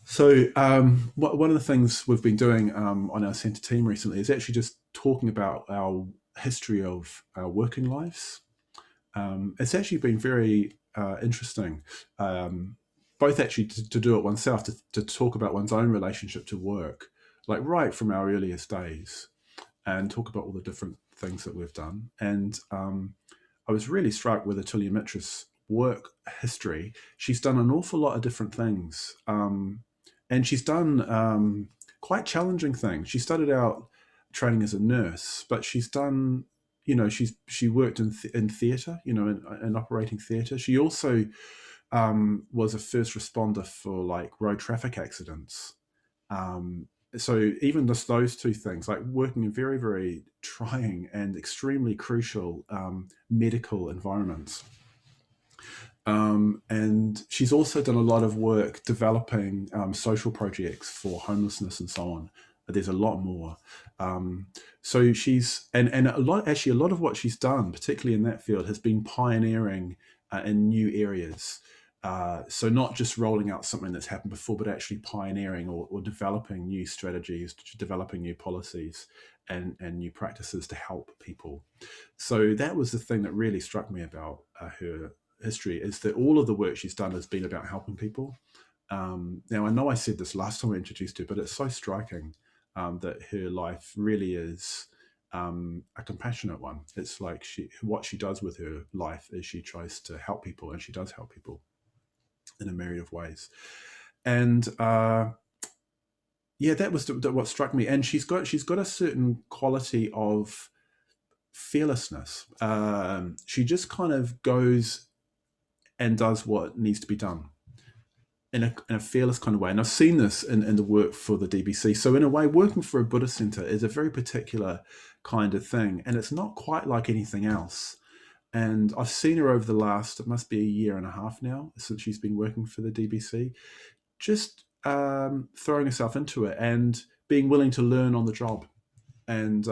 So one of the things we've been doing on our centre team recently is actually just talking about our history of our working lives. It's actually been very interesting, um, both actually to do it oneself, to talk about one's own relationship to work, like right from our earliest days, and talk about all the different things that we've done. And I was really struck with Atulyamitra's work history. She's done an awful lot of different things, and she's done quite challenging things. She started out training as a nurse, but she's done, she worked in theatre, in operating theatre. She also was a first responder for like road traffic accidents. Um, so even just those two things, like working in very, very trying and extremely crucial medical environments. And she's also done a lot of work developing social projects for homelessness and so on. There's a lot more. Um, so she's and a lot of what she's done, particularly in that field, has been pioneering in new areas. So not just rolling out something that's happened before, but actually pioneering or developing new strategies, developing new policies and new practices to help people. So that was the thing that really struck me about her history, is that all of the work she's done has been about helping people. Now, I know I said this last time I introduced her, but it's so striking that her life really is a compassionate one. It's like what she does with her life is she tries to help people, and she does help people in a myriad of ways. And yeah, that was what struck me. And she's got a certain quality of fearlessness. She just kind of goes and does what needs to be done in a fearless kind of way. And I've seen this in the work for the DBC. So in a way, working for a Buddhist center is a very particular kind of thing, and it's not quite like anything else. And I've seen her over the last, it must be a year and a half now since she's been working for the DBC, just throwing herself into it and being willing to learn on the job, and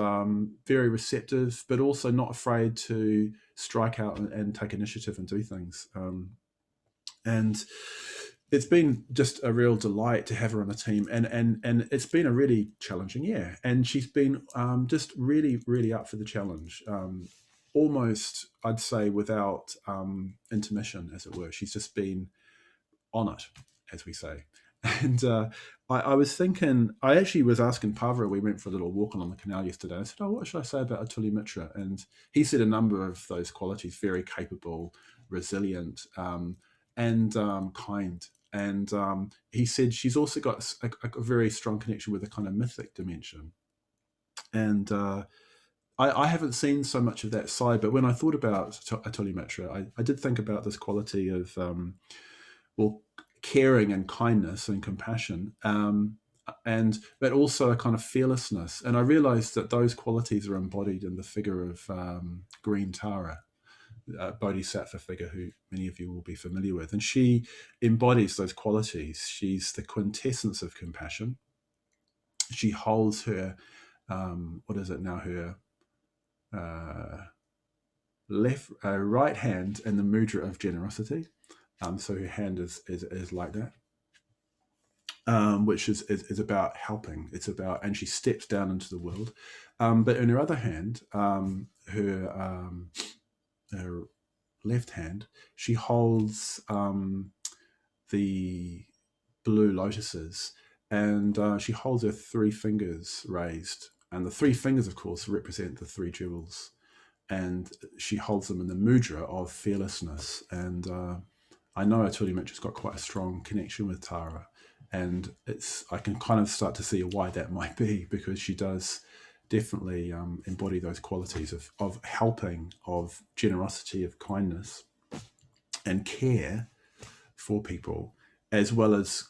very receptive, but also not afraid to strike out and take initiative and do things. And it's been just a real delight to have her on the team, and it's been a really challenging year, and she's been just really, really up for the challenge. Almost, I'd say, without intermission, as it were. She's just been on it, as we say. And I was thinking, I actually was asking Pavra, we went for a little walk along the canal yesterday. I said, oh, what should I say about Atulyamitra? And he said a number of those qualities: very capable, resilient, and kind. And he said she's also got a very strong connection with a kind of mythic dimension. And I haven't seen so much of that side, but when I thought about Atulyamitra, I did think about this quality of, well, caring and kindness and compassion, and but also a kind of fearlessness. And I realized that those qualities are embodied in the figure of Green Tara, bodhisattva figure who many of you will be familiar with. And she embodies those qualities. She's the quintessence of compassion. She holds her, what is it now, her right hand in the mudra of generosity. So her hand is like that, which is about helping. It's about, and she steps down into the world. But in her other hand, her left hand, she holds the blue lotuses, and she holds her three fingers raised. And the three fingers, of course, represent the three jewels. And she holds them in the mudra of fearlessness. And I know Atulyamitra's got quite a strong connection with Tara. And I can kind of start to see why that might be, because she does definitely embody those qualities of helping, of generosity, of kindness, and care for people, as well as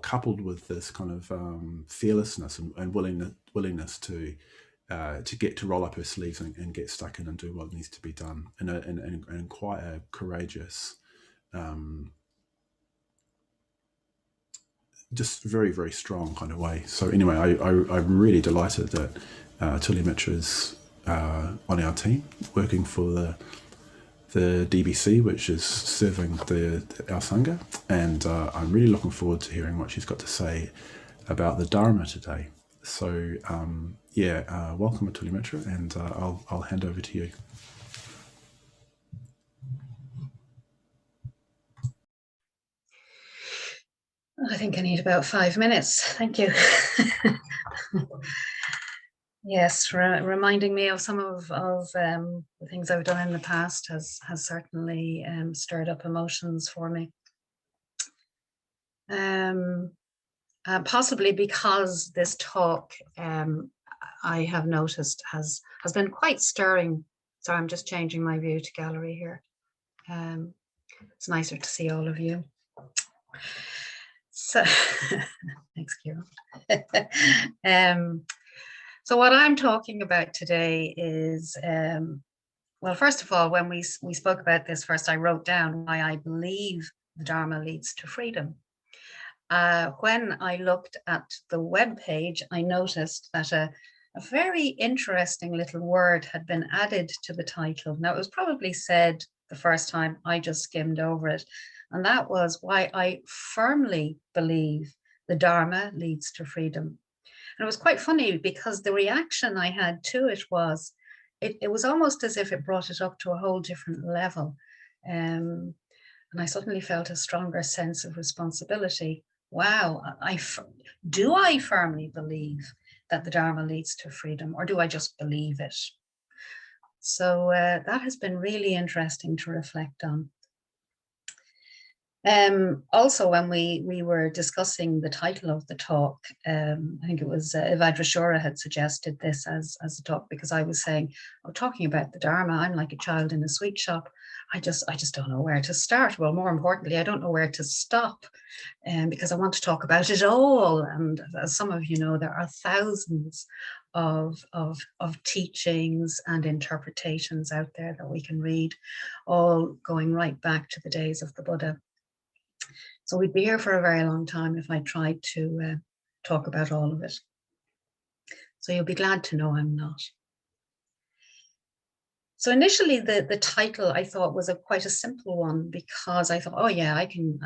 coupled with this kind of fearlessness and willingness to get to roll up her sleeves and get stuck in and do what needs to be done in quite a courageous, just very, very strong kind of way. So anyway, I'm really delighted that Atulyamitra is on our team, working for the DBC, which is serving our Sangha, and I'm really looking forward to hearing what she's got to say about the Dharma today. So welcome Atulyamitra, and I'll hand over to you. I think I need about 5 minutes. Thank you. Yes, reminding me of some of the things I've done in the past has certainly stirred up emotions for me. Possibly because this talk, I have noticed, has been quite stirring. So I'm just changing my view to gallery here. It's nicer to see all of you. So, thanks, Kieran. So what I'm talking about today is, well, first of all, when we spoke about this first, I wrote down why I believe the Dharma leads to freedom. When I looked at the web page, I noticed that a very interesting little word had been added to the title. Now, it was probably said the first time, I just skimmed over it. And that was why I firmly believe the Dharma leads to freedom. And it was quite funny because the reaction I had to it was, it was almost as if it brought it up to a whole different level. And I suddenly felt a stronger sense of responsibility. Wow, do I firmly believe that the Dharma leads to freedom, or do I just believe it? So that has been really interesting to reflect on. Also, when we were discussing the title of the talk, I think it was Ivadrashura had suggested this as a talk, because I was saying, talking about the Dharma, I'm like a child in a sweet shop. I just don't know where to start. Well, more importantly, I don't know where to stop, because I want to talk about it all. And as some of you know, there are thousands of teachings and interpretations out there that we can read, all going right back to the days of the Buddha. So we'd be here for a very long time if I tried to talk about all of it. So you'll be glad to know I'm not. So initially the title I thought was quite a simple one, because I thought, oh yeah, I can,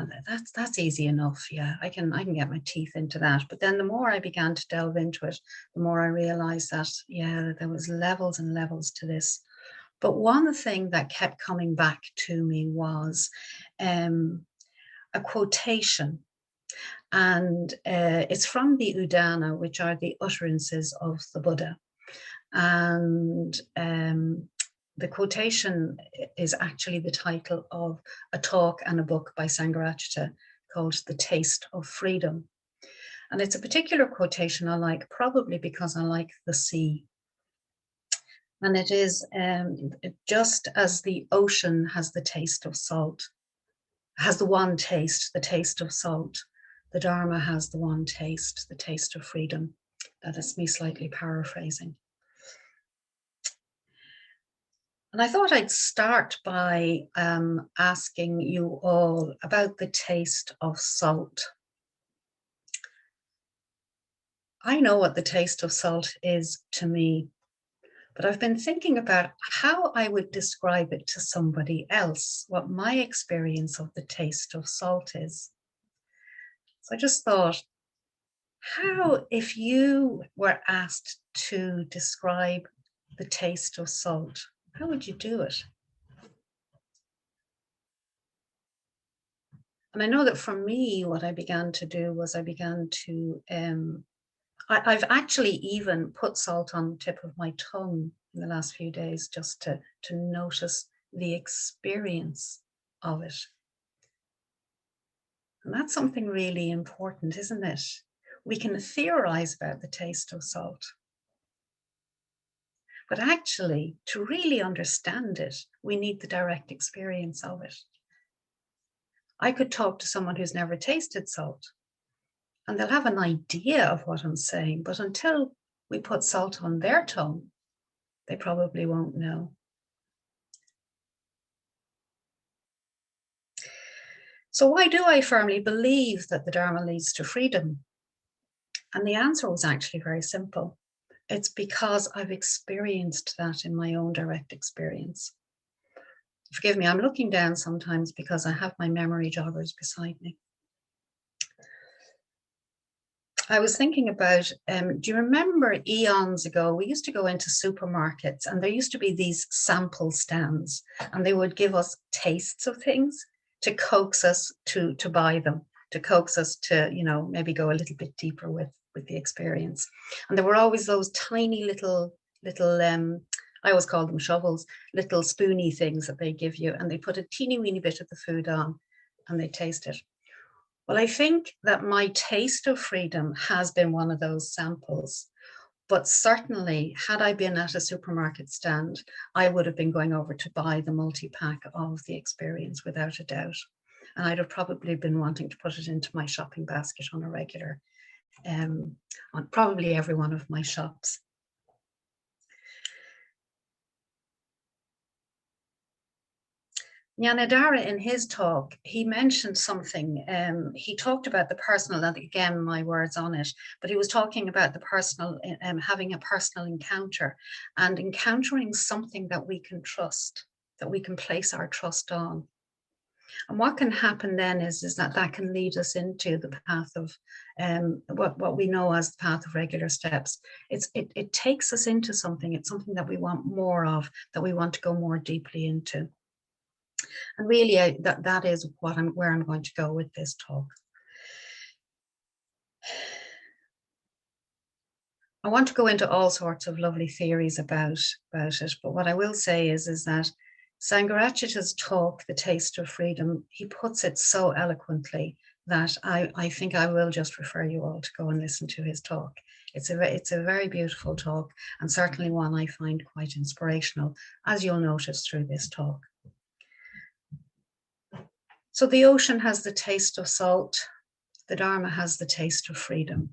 that's easy enough. Yeah, I can get my teeth into that. But then the more I began to delve into it, the more I realized that, yeah, there was levels and levels to this. But one thing that kept coming back to me was a quotation, and it's from the Udana, which are the utterances of the Buddha. And the quotation is actually the title of a talk and a book by Sangharakshita called The Taste of Freedom. And it's a particular quotation I like, probably because I like the sea. And it is, just as the ocean has the taste of salt, has the one taste, the taste of salt, the Dharma has the one taste, the taste of freedom. That is me slightly paraphrasing. And I thought I'd start by asking you all about the taste of salt. I know what the taste of salt is to me, but I've been thinking about how I would describe it to somebody else, what my experience of the taste of salt is. So I just thought, how, if you were asked to describe the taste of salt, how would you do it? And I know that for me, what I began to do was I began to, I've actually even put salt on the tip of my tongue in the last few days, just to notice the experience of it. And that's something really important, isn't it? We can theorize about the taste of salt, but actually, to really understand it, we need the direct experience of it. I could talk to someone who's never tasted salt, and they'll have an idea of what I'm saying, but until we put salt on their tongue, they probably won't know. So why do I firmly believe that the Dharma leads to freedom? And the answer was actually very simple. It's because I've experienced that in my own direct experience. Forgive me, I'm looking down sometimes because I have my memory joggers beside me. I was thinking about, do you remember eons ago, we used to go into supermarkets and there used to be these sample stands and they would give us tastes of things to coax us to buy them, to coax us to, you know, maybe go a little bit deeper with the experience. And there were always those tiny little, I always call them shovels, little spoony things that they give you, and they put a teeny weeny bit of the food on and they taste it. Well, I think that my taste of freedom has been one of those samples. But certainly, had I been at a supermarket stand, I would have been going over to buy the multi-pack of the experience without a doubt. And I'd have probably been wanting to put it into my shopping basket on a regular, on probably every one of my shops. Nyanadara, in his talk, he mentioned something. He talked about the personal, and again, my words on it, but he was talking about the personal, having a personal encounter and encountering something that we can trust, that we can place our trust on. And what can happen then is that that can lead us into the path of what we know as the path of regular steps. It takes us into something. It's something that we want more of, that we want to go more deeply into. And really, that is where I'm going to go with this talk. I want to go into all sorts of lovely theories about it, but what I will say is that Sangharakshita's talk, The Taste of Freedom, he puts it so eloquently that I think I will just refer you all to go and listen to his talk. It's a very beautiful talk, and certainly one I find quite inspirational, as you'll notice through this talk. So the ocean has the taste of salt. The Dharma has the taste of freedom.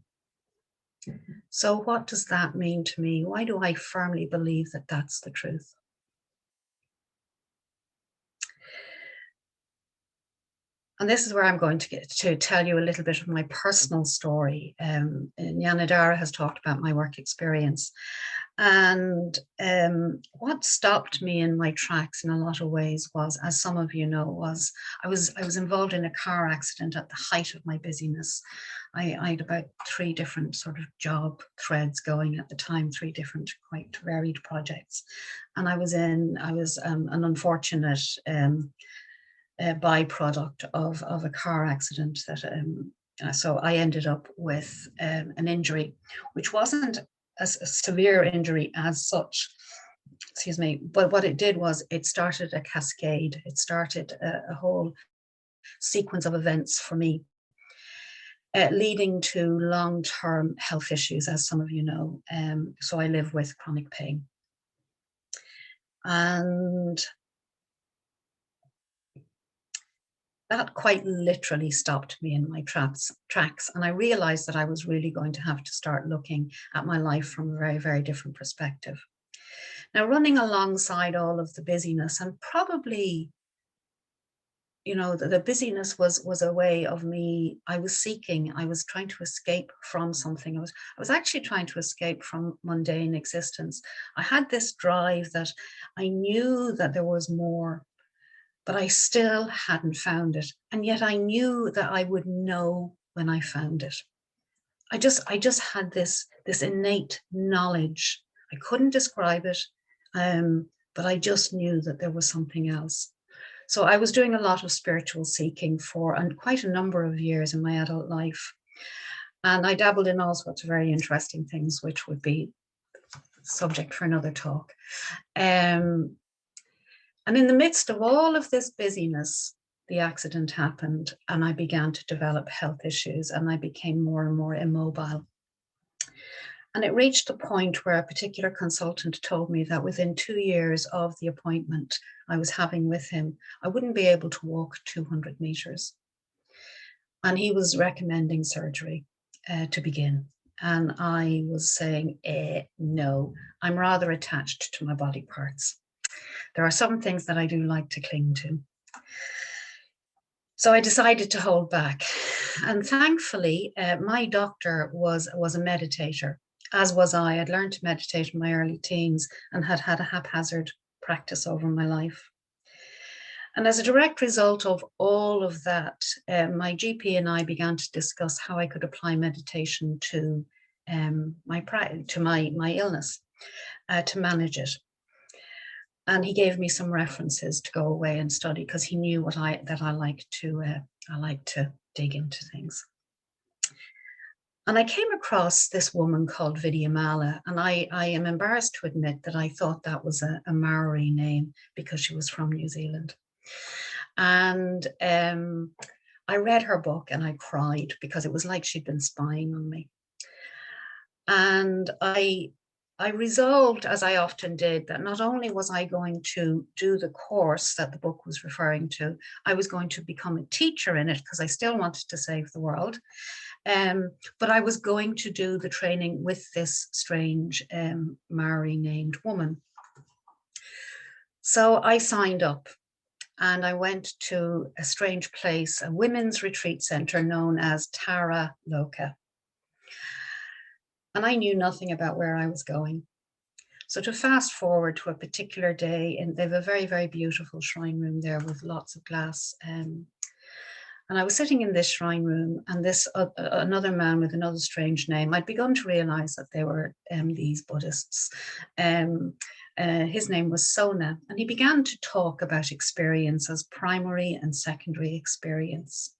So what does that mean to me? Why do I firmly believe that that's the truth? And this is where I'm going to get to tell you a little bit of my personal story. Nyanadara has talked about my work experience. And what stopped me in my tracks in a lot of ways was, as some of you know, was I was involved in a car accident at the height of my busyness. I had about 3 different sort of job threads going at the time, 3 different quite varied projects. And I was an unfortunate byproduct of a car accident that so I ended up with an injury, which wasn't a severe injury as such, excuse me, but what it did was it started a cascade. It started a whole sequence of events for me, leading to long-term health issues, as some of you know. So I live with chronic pain. And that quite literally stopped me in my tracks. And I realized that I was really going to have to start looking at my life from a very, very different perspective. Now, running alongside all of the busyness, and probably, you know, the busyness was a way of me, I was trying to escape from something. I was actually trying to escape from mundane existence. I had this drive that I knew that there was more, but I still hadn't found it. And yet I knew that I would know when I found it. I just had this innate knowledge. I couldn't describe it, but I just knew that there was something else. So I was doing a lot of spiritual seeking for quite a number of years in my adult life. And I dabbled in all sorts of very interesting things, which would be subject for another talk. And in the midst of all of this busyness, the accident happened and I began to develop health issues and I became more and more immobile. And it reached a point where a particular consultant told me that within 2 years of the appointment I was having with him, I wouldn't be able to walk 200 meters. And he was recommending surgery to begin. And I was saying, no, I'm rather attached to my body parts. There are some things that I do like to cling to. So I decided to hold back. And thankfully, my doctor was a meditator, as was I. I'd learned to meditate in my early teens and had had a haphazard practice over my life. And as a direct result of all of that, my GP and I began to discuss how I could apply meditation to my illness, to manage it. And he gave me some references to go away and study, because he knew that I like to dig into things. And I came across this woman called Vidyamala, and I am embarrassed to admit that I thought that was a Maori name because she was from New Zealand. And I read her book and I cried, because it was like she'd been spying on me. And I resolved, as I often did, that not only was I going to do the course that the book was referring to, I was going to become a teacher in it, because I still wanted to save the world. But I was going to do the training with this strange Maori named woman. So I signed up, and I went to a strange place, a women's retreat center known as Tara Loka. And I knew nothing about where I was going. So to fast forward to a particular day, and they have a very, very beautiful shrine room there with lots of glass. And I was sitting in this shrine room, and this another man with another strange name, I'd begun to realize that they were these Buddhists. His name was Sona, and he began to talk about experience as primary and secondary experience.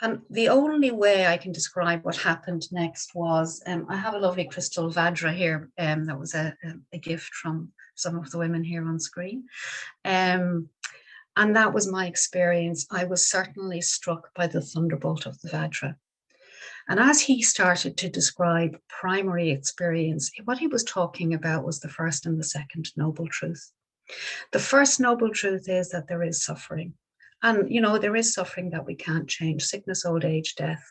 And the only way I can describe what happened next was, I have a lovely crystal Vajra here, that was a gift from some of the women here on screen. And that was my experience. I was certainly struck by the thunderbolt of the Vajra. And as he started to describe primary experience, what he was talking about was the first and the second noble truth. The first noble truth is that there is suffering. And, there is suffering that we can't change: sickness, old age, death.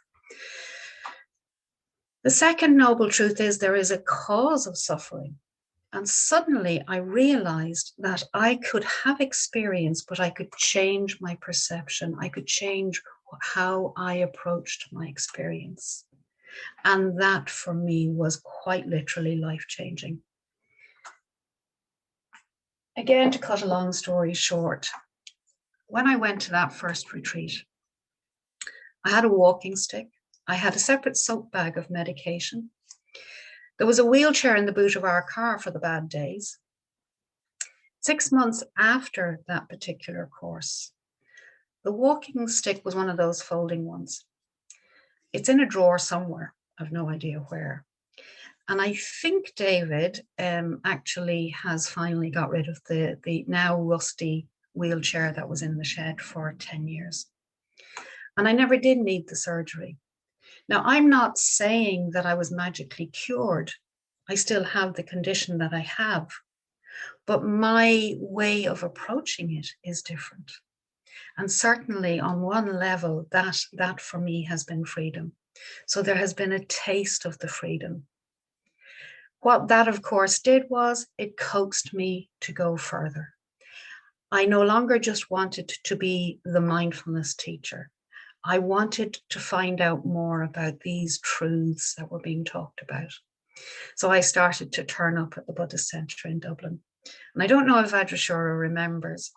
The second noble truth is there is a cause of suffering. And suddenly I realized that I could have experience, but I could change my perception. I could change how I approached my experience. And that for me was quite literally life-changing. Again, to cut a long story short, when I went to that first retreat, I had a walking stick. I had a separate soap bag of medication. There was a wheelchair in the boot of our car for the bad days. 6 months after that particular course, the walking stick was one of those folding ones. It's in a drawer somewhere. I've no idea where. And I think David actually has finally got rid of the now rusty wheelchair that was in the shed for 10 years. And I never did need the surgery. Now, I'm not saying that I was magically cured. I still have the condition that I have, but my way of approaching it is different. And certainly on one level, that for me has been freedom. So there has been a taste of the freedom. What that, of course, did was it coaxed me to go further. I no longer just wanted to be the mindfulness teacher. I wanted to find out more about these truths that were being talked about. So I started to turn up at the Buddhist Centre in Dublin. And I don't know if Vajrashura remembers,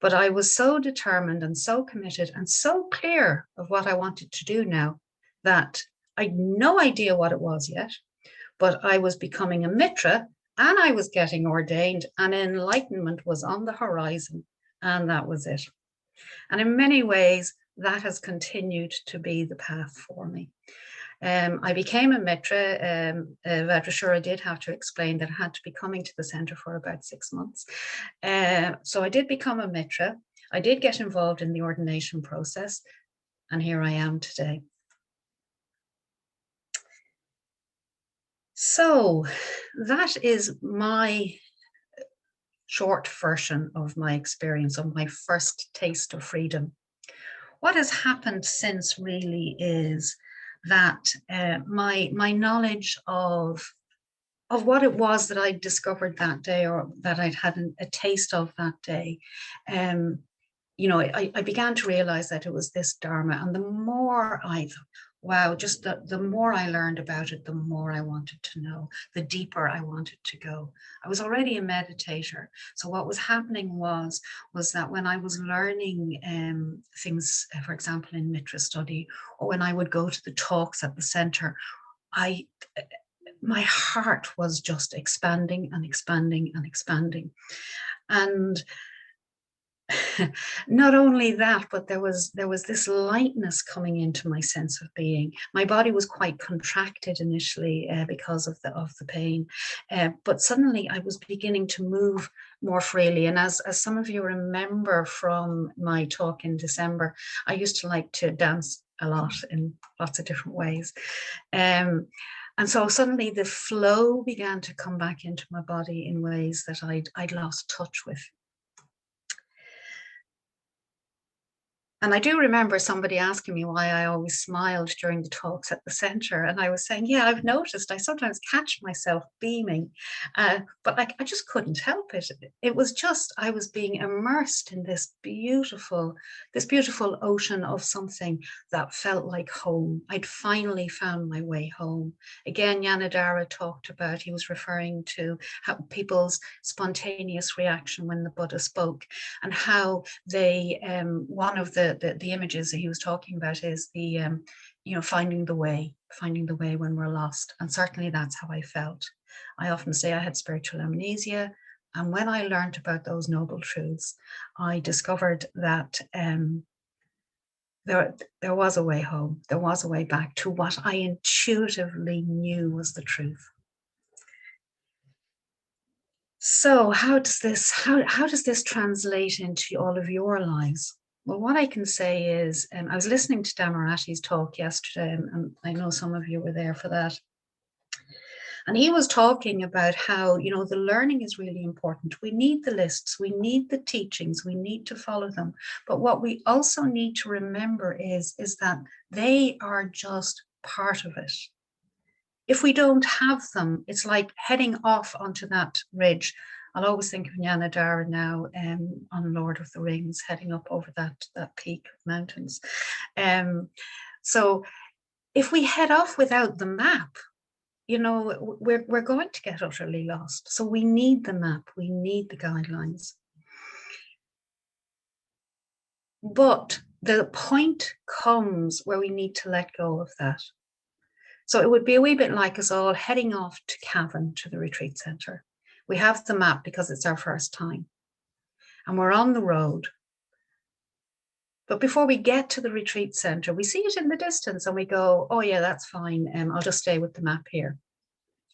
but I was so determined and so committed and so clear of what I wanted to do now that I had no idea what it was yet, but I was becoming a mitra and I was getting ordained, and enlightenment was on the horizon, and that was it. And in many ways, that has continued to be the path for me. I became a mitra. Vajrashura did have to explain that I had to be coming to the centre for about 6 months. So I did become a mitra. I did get involved in the ordination process, and here I am today. So that is my short version of my experience, of my first taste of freedom. What has happened since really is that my knowledge of what it was that I discovered that day, or that I'd had a taste of that day, I began to realize that it was this Dharma. And the more I thought, wow, just the more I learned about it, the more I wanted to know, the deeper I wanted to go. I was already a meditator. So what was happening was that when I was learning things, for example, in Mitra study, or when I would go to the talks at the center, I my heart was just expanding and expanding and expanding. And not only that, but there was this lightness coming into my sense of being. My body was quite contracted initially because of the pain, but suddenly I was beginning to move more freely. And as some of you remember from my talk in December, I used to like to dance a lot in lots of different ways. And so suddenly the flow began to come back into my body in ways that I'd lost touch with. And I do remember somebody asking me why I always smiled during the talks at the center. And I was saying, yeah, I've noticed I sometimes catch myself beaming, but I just couldn't help it. It was just, I was being immersed in this beautiful ocean of something that felt like home. I'd finally found my way home. Again, Yanadara talked about, he was referring to how people's spontaneous reaction when the Buddha spoke, and how they, one of the images that he was talking about is the, finding the way when we're lost. And certainly that's how I felt. I often say I had spiritual amnesia. And when I learned about those noble truths, I discovered that there was a way home. There was a way back to what I intuitively knew was the truth. So how does this translate into all of your lives? Well, what I can say is, I was listening to Damarati's talk yesterday, and I know some of you were there for that. And he was talking about how, the learning is really important. We need the lists, we need the teachings, we need to follow them. But what we also need to remember is that they are just part of it. If we don't have them, it's like heading off onto that ridge. I'll always think of Yanadara now on Lord of the Rings, heading up over that peak of mountains. So if we head off without the map, we're going to get utterly lost. So we need the map, we need the guidelines. But the point comes where we need to let go of that. So it would be a wee bit like us all heading off to Cavan, to the retreat centre. We have the map because it's our first time. And we're on the road. But before we get to the retreat centre, we see it in the distance and we go, oh yeah, that's fine. I'll just stay with the map here.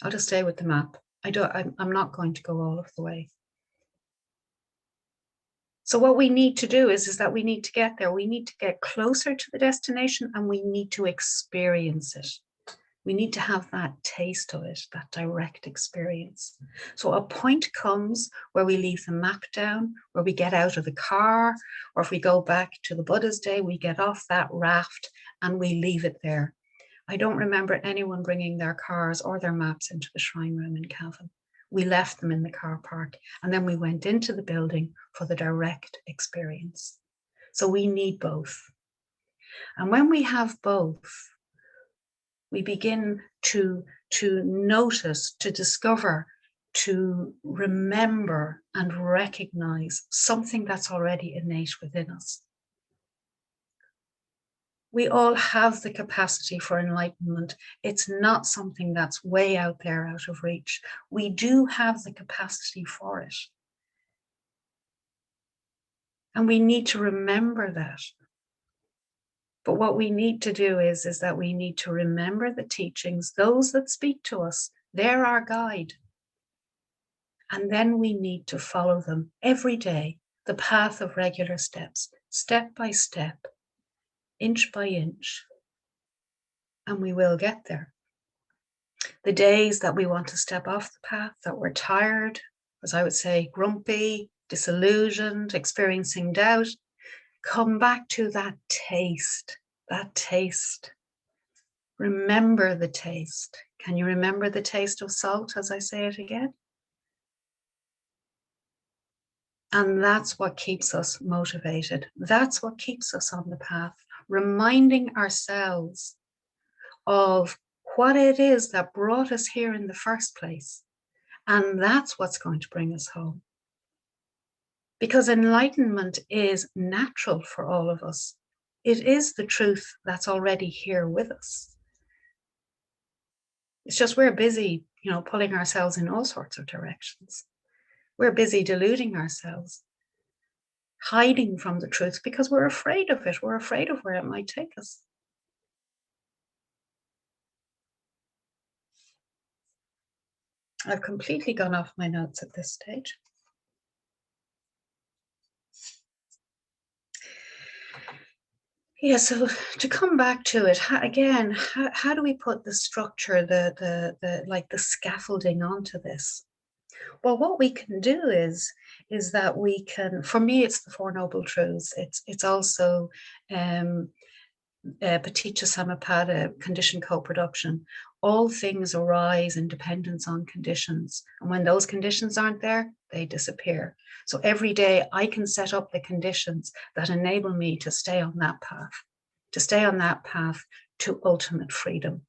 I'll just stay with the map. I'm not going to go all of the way. So what we need to do is that we need to get there. We need to get closer to the destination and we need to experience it. We need to have that taste of it, that direct experience. So a point comes where we leave the map down, where we get out of the car, or if we go back to the Buddha's day, we get off that raft and we leave it there. I don't remember anyone bringing their cars or their maps into the shrine room in Cavan. We left them in the car park and then we went into the building for the direct experience. So we need both. And when we have both, we begin to notice, to discover, to remember and recognize something that's already innate within us. We all have the capacity for enlightenment. It's not something that's way out there, out of reach. We do have the capacity for it. And we need to remember that. But what we need to do is that we need to remember the teachings, those that speak to us. They're our guide. And then we need to follow them every day, the path of regular steps, step by step, inch by inch. And we will get there. The days that we want to step off the path, that we're tired, as I would say, grumpy, disillusioned, experiencing doubt, come back to that taste, that taste. Remember the taste. Can you remember the taste of salt as I say it again? And that's what keeps us motivated. That's what keeps us on the path, reminding ourselves of what it is that brought us here in the first place. And that's what's going to bring us home. Because enlightenment is natural for all of us. It is the truth that's already here with us. It's just we're busy, pulling ourselves in all sorts of directions. We're busy deluding ourselves, hiding from the truth because we're afraid of it. We're afraid of where it might take us. I've completely gone off my notes at this stage. Yeah, so to come back to it again, how do we put the structure, the scaffolding onto this? Well, what we can do is that we can. For me, it's the Four Noble Truths. It's also Paticca Samuppada, condition co-production. All things arise in dependence on conditions, and when those conditions aren't there, they disappear. So every day I can set up the conditions that enable me to stay on that path to ultimate freedom.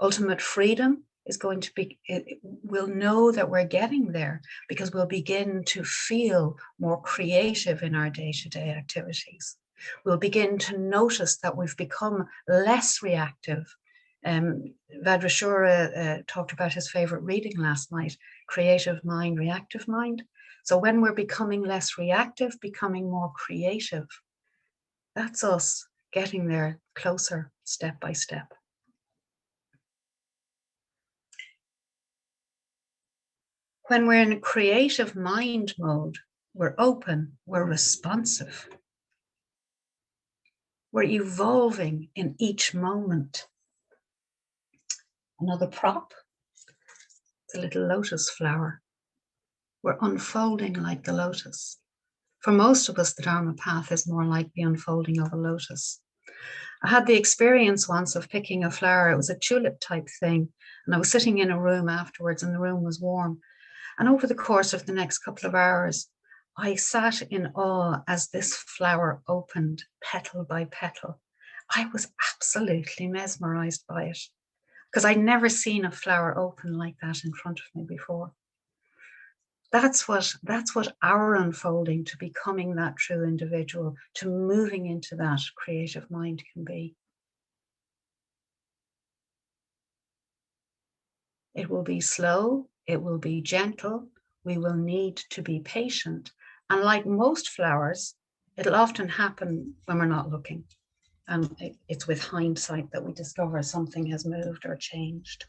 Ultimate freedom is going to be, we'll know that we're getting there because we'll begin to feel more creative in our day-to-day activities. We'll begin to notice that we've become less reactive. Vajrashura talked about his favorite reading last night, creative mind, reactive mind. So when we're becoming less reactive, becoming more creative, that's us getting there closer, step by step. When we're in a creative mind mode, we're open, we're responsive. We're evolving in each moment. Another prop, it's a little lotus flower. We're unfolding like the lotus. For most of us, the Dharma path is more like the unfolding of a lotus. I had the experience once of picking a flower. It was a tulip type thing. And I was sitting in a room afterwards and the room was warm. And over the course of the next couple of hours, I sat in awe as this flower opened petal by petal. I was absolutely mesmerized by it because I'd never seen a flower open like that in front of me before. That's what our unfolding to becoming that true individual, to moving into that creative mind can be. It will be slow, it will be gentle, we will need to be patient. And like most flowers, it'll often happen when we're not looking. And it's with hindsight that we discover something has moved or changed.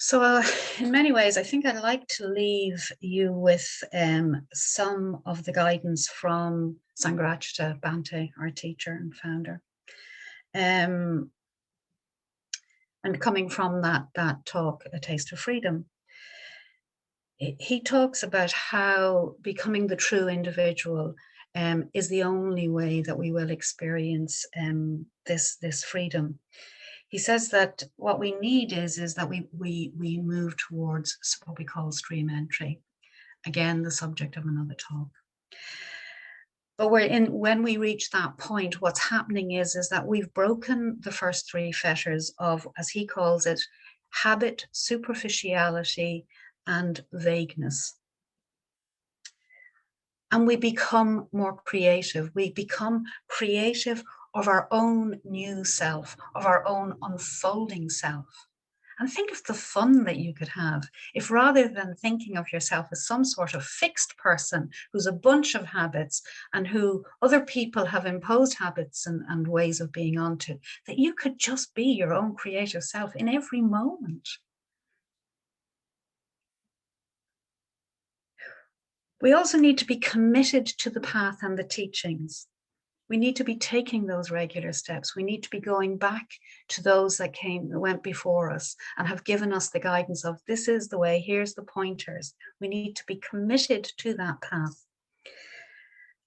So in many ways, I think I'd like to leave you with some of the guidance from Sangharakshita Bhante, our teacher and founder. And coming from that talk, A Taste of Freedom, he talks about how becoming the true individual is the only way that we will experience this freedom. He says that what we need is that we move towards what we call stream entry. Again, the subject of another talk. But when we reach that point, what's happening is that we've broken the first three fetters of, as he calls it, habit, superficiality, and vagueness. And we become more creative. We become creative of our own new self, of our own unfolding self. And think of the fun that you could have if, rather than thinking of yourself as some sort of fixed person who's a bunch of habits and who other people have imposed habits and ways of being onto, that you could just be your own creative self in every moment. We also need to be committed to the path and the teachings. We need to be taking those regular steps. We need to be going back to those that went before us and have given us the guidance of, this is the way, here's the pointers. We need to be committed to that path.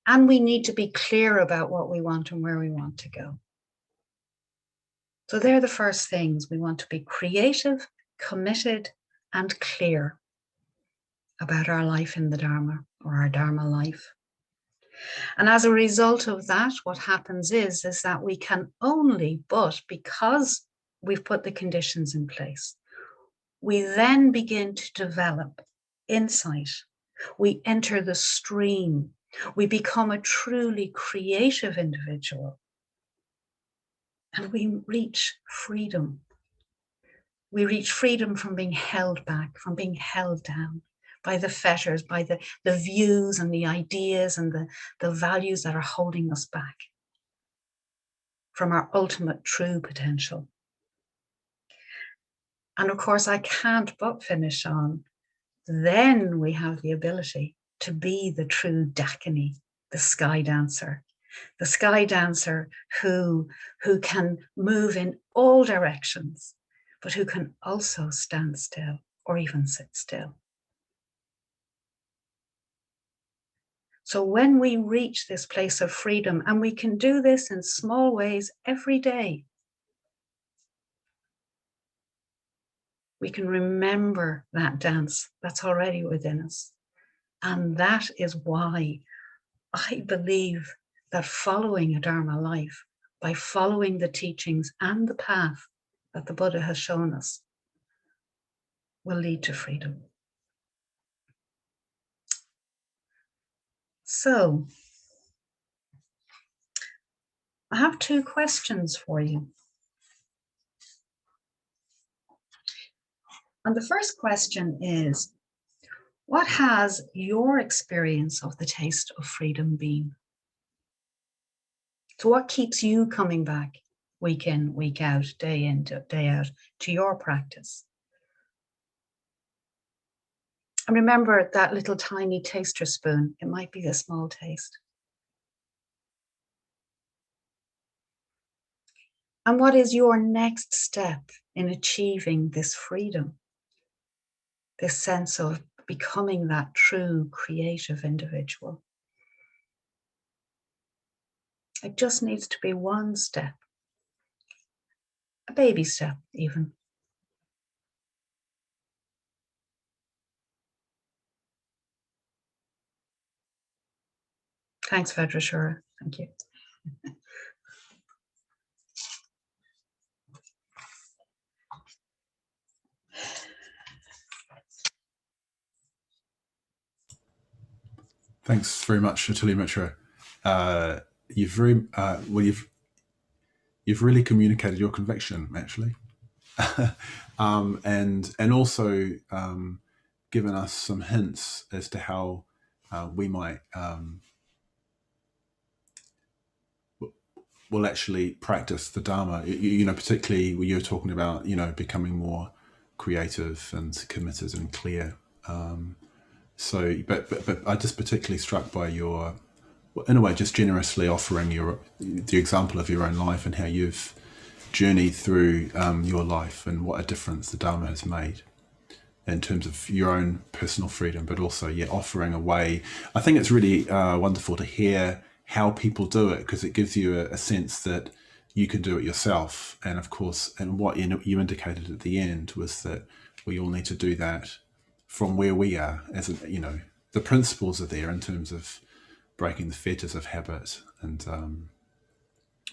And we need to be clear about what we want and where we want to go. So they're the first things. We want to be creative, committed, and clear about our life in the Dharma. or our Dharma life. And as a result of that, what happens is that we can only, but because we've put the conditions in place, we then begin to develop insight. We enter the stream. We become a truly creative individual. And we reach freedom. We reach freedom from being held back, from being held down by the fetters, by the views and the ideas and the values that are holding us back from our ultimate true potential. And of course, I can't but finish on, then we have the ability to be the true Dakini, the sky dancer who can move in all directions, but who can also stand still or even sit still. So when we reach this place of freedom, and we can do this in small ways every day, we can remember that dance that's already within us. And that is why I believe that following a Dharma life, by following the teachings and the path that the Buddha has shown us, will lead to freedom. So, I have 2 questions for you. And the first question is, what has your experience of the taste of freedom been? So what keeps you coming back week in, week out, day in, day out to your practice? And remember that little tiny taster spoon. It might be a small taste. And what is your next step in achieving this freedom? This sense of becoming that true creative individual. It just needs to be one step, a baby step even. Thanks, Vajrashura. Thank you. Thanks very much, Atulyamitra. You've really communicated your conviction, actually, and also given us some hints as to how we might will actually practice the Dharma. Particularly when you're talking about becoming more creative and committed and clear. So, but I just particularly struck by your, in a way, just generously offering the example of your own life and how you've journeyed through your life and what a difference the Dharma has made in terms of your own personal freedom, but also offering a way. I think it's really wonderful to hear how people do it, because it gives you a sense that you can do it yourself. And of course, and what you indicated at the end was that we all need to do that from where we are, the principles are there in terms of breaking the fetters of habit and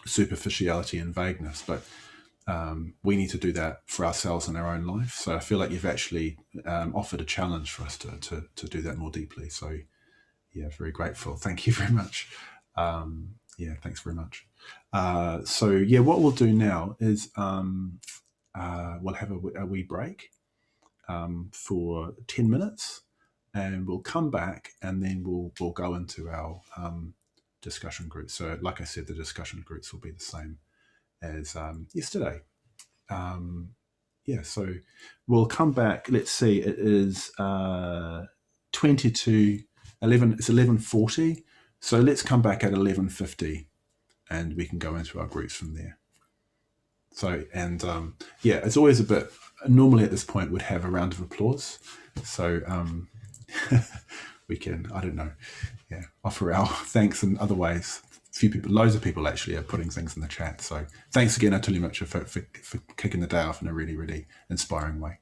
superficiality and vagueness, but we need to do that for ourselves in our own life. So I feel like you've actually offered a challenge for us to do that more deeply. So very grateful. Thank you very much. Thanks very much. What we'll do now is we'll have a wee break for 10 minutes, and we'll come back, and then we'll go into our discussion group. So like I said, the discussion groups will be the same as yesterday. So we'll come back. Let's see, it is 20 to 11. It's 11:40. So let's come back at 11:50, and we can go into our groups from there. So, and it's always a bit, normally at this point we'd have a round of applause. So we can, I don't know, offer our thanks in other ways. Loads of people actually are putting things in the chat. So thanks again, Atulyamitra, for kicking the day off in a really, really inspiring way.